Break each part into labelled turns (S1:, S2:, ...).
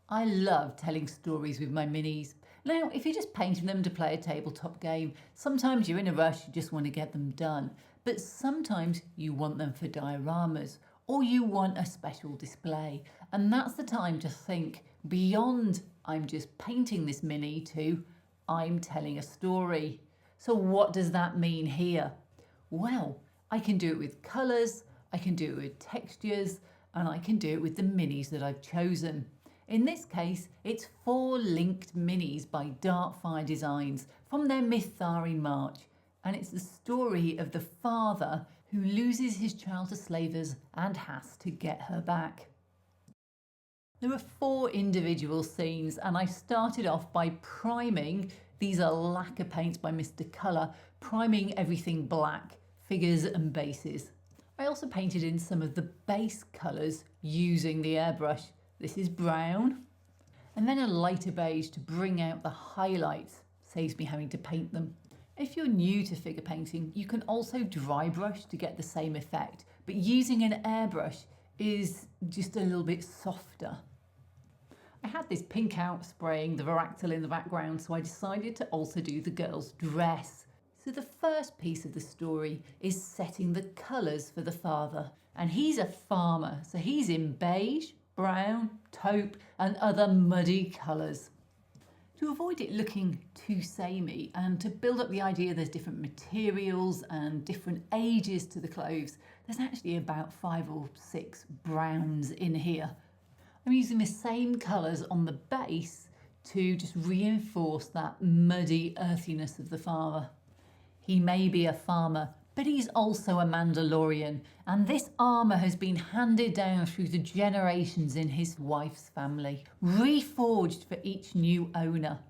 S1: I love telling stories with my minis. Now, if you're just painting them to play a tabletop game, sometimes you're in a rush, you just want to get them done. But sometimes you want them for dioramas, or you want a special display. And that's the time to think beyond I'm just painting this mini to I'm telling a story. So what does that mean here? Well, I can do it with colours, I can do it with textures, and I can do it with the minis that I've chosen. In this case, it's 4 linked minis by Darkfire Designs from their Mythari March, and it's the story of the father who loses his child to slavers and has to get her back. There are 4 individual scenes, and I started off by priming. These are lacquer paints by Mr. Colour, priming everything black, figures and bases. I also painted in some of the base colours using the airbrush. This is brown, and then a lighter beige to bring out the highlights, saves me having to paint them. If you're new to figure painting, you can also dry brush to get the same effect, but using an airbrush is just a little bit softer. I had this pink out spraying the Varactyl in the background, so I decided to also do the girl's dress. So the first piece of the story is setting the colours for the father, and he's a farmer, so he's in beige, brown, taupe and other muddy colours. To avoid it looking too samey and to build up the idea there's different materials and different ages to the clothes, there's actually about 5 or 6 browns in here. I'm using the same colours on the base to just reinforce that muddy earthiness of the father. He may be a farmer, but he's also a Mandalorian, and this armour has been handed down through the generations in his wife's family, reforged for each new owner.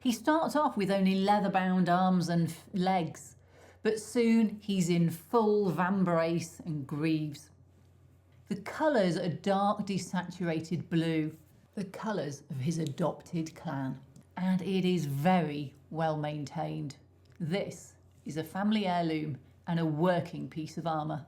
S1: He starts off with only leather-bound arms and legs, but soon he's in full vambrace and greaves. The colours are dark desaturated blue, the colours of his adopted clan, and it is very well maintained. This is a family heirloom and a working piece of armour.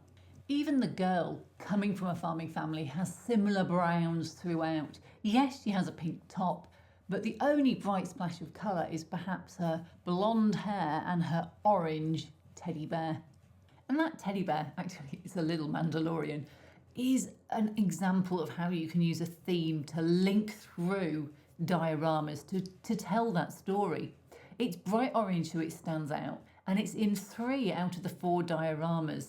S1: Even the girl, coming from a farming family, has similar browns throughout. Yes, she has a pink top, but the only bright splash of colour is perhaps her blonde hair and her orange teddy bear. And that teddy bear, actually it's a little Mandalorian, is an example of how you can use a theme to link through dioramas to tell that story. It's bright orange so it stands out, and it's in 3 out of the 4 dioramas.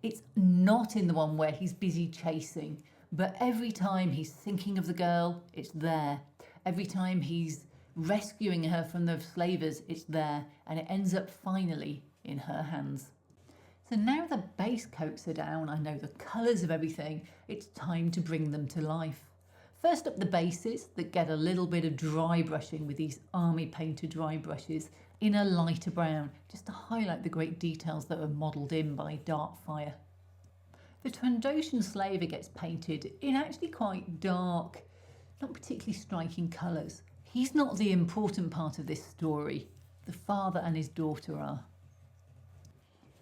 S1: It's not in the one where he's busy chasing, but every time he's thinking of the girl, it's there. Every time he's rescuing her from the slavers, it's there, and it ends up finally in her hands. So now the base coats are down, I know the colours of everything, it's time to bring them to life. First up, the bases that get a little bit of dry brushing with these army painter dry brushes in a lighter brown, just to highlight the great details that are modelled in by Darkfire. The Trandoshan slaver gets painted in actually quite dark, not particularly striking colours. He's not the important part of this story. The father and his daughter are.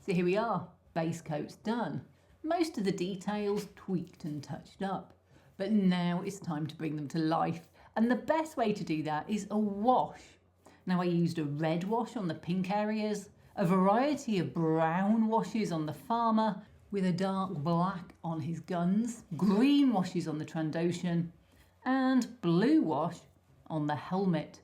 S1: So here we are, base coats done. Most of the details tweaked and touched up. But now it's time to bring them to life. And the best way to do that is a wash. Now I used a red wash on the pink areas, a variety of brown washes on the farmer, with a dark black on his guns, green washes on the Trandoshan, and blue wash on the helmet.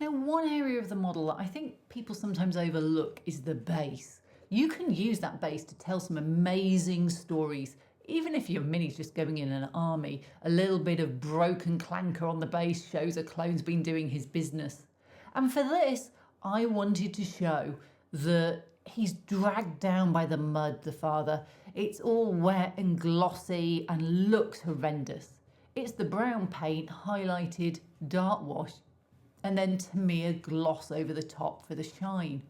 S1: Now one area of the model that I think people sometimes overlook is the base. You can use that base to tell some amazing stories. Even if your mini's just going in an army, a little bit of broken clanker on the base shows a clone's been doing his business. And for this, I wanted to show that he's dragged down by the mud, the father. It's all wet and glossy and looks horrendous. It's the brown paint highlighted dark wash and then Tamiya gloss over the top for the shine.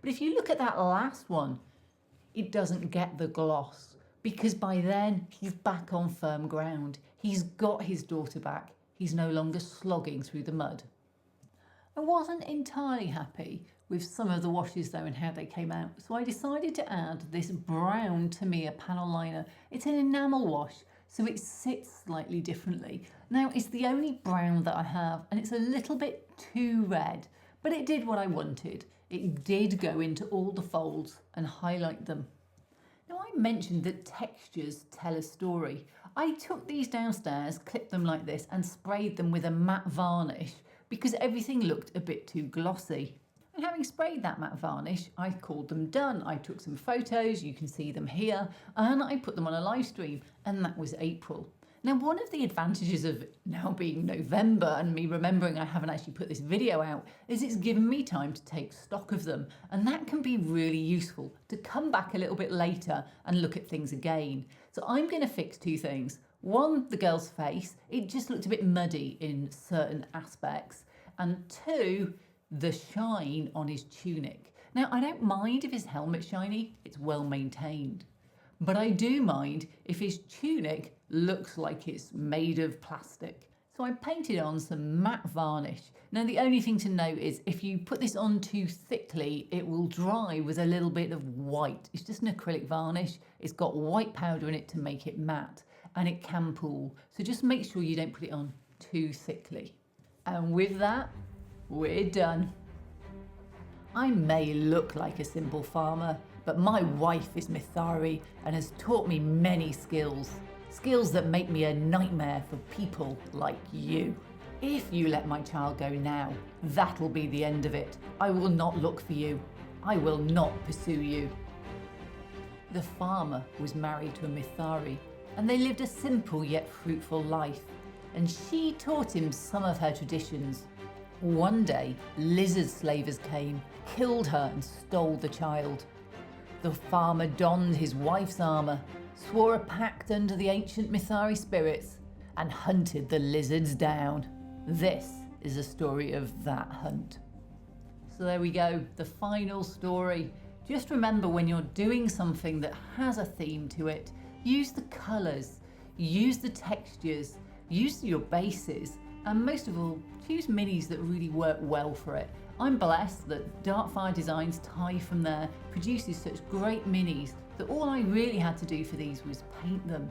S1: But if you look at that last one, it doesn't get the gloss, because by then he's back on firm ground. He's got his daughter back. He's no longer slogging through the mud. I wasn't entirely happy with some of the washes though and how they came out, so I decided to add this brown Tamiya panel liner. It's an enamel wash, so it sits slightly differently. Now, it's the only brown that I have, and it's a little bit too red, but it did what I wanted. It did go into all the folds and highlight them. Now, I mentioned that textures tell a story. I took these downstairs, clipped them like this, and sprayed them with a matte varnish because everything looked a bit too glossy. And having sprayed that matte varnish, I called them done. I took some photos, you can see them here, and I put them on a live stream, and that was April. Now, one of the advantages of now being November and me remembering I haven't actually put this video out is it's given me time to take stock of them, and that can be really useful to come back a little bit later and look at things again. So I'm going to fix two things. One, the girl's face. It just looked a bit muddy in certain aspects. And two, the shine on his tunic. Now, I don't mind if his helmet's shiny, it's well maintained. But I do mind if his tunic looks like it's made of plastic. So I painted on some matte varnish. Now, the only thing to note is if you put this on too thickly, it will dry with a little bit of white. It's just an acrylic varnish. It's got white powder in it to make it matte, and it can pool. So just make sure you don't put it on too thickly. And with that, we're done. I may look like a simple farmer, but my wife is Mithari and has taught me many skills. Skills that make me a nightmare for people like you. If you let my child go now, that'll be the end of it. I will not look for you. I will not pursue you. The farmer was married to a Mithari, and they lived a simple yet fruitful life. And she taught him some of her traditions. One day, lizard slavers came, killed her and stole the child. The farmer donned his wife's armour, swore a pact under the ancient Mithari spirits, and hunted the lizards down. This is a story of that hunt. So there we go, the final story. Just remember, when you're doing something that has a theme to it, use the colours, use the textures, use your bases, and most of all, choose minis that really work well for it. I'm blessed that Darkfire Designs, Ty from there, produces such great minis that all I really had to do for these was paint them.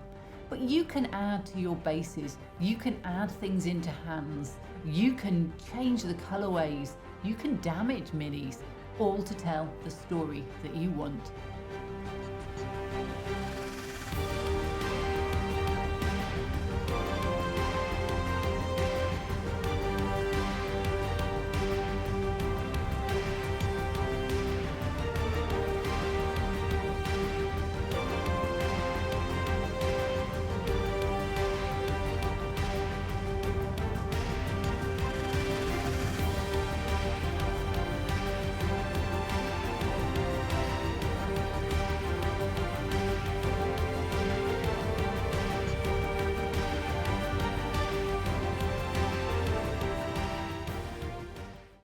S1: But you can add to your bases, you can add things into hands, you can change the colorways, you can damage minis, all to tell the story that you want.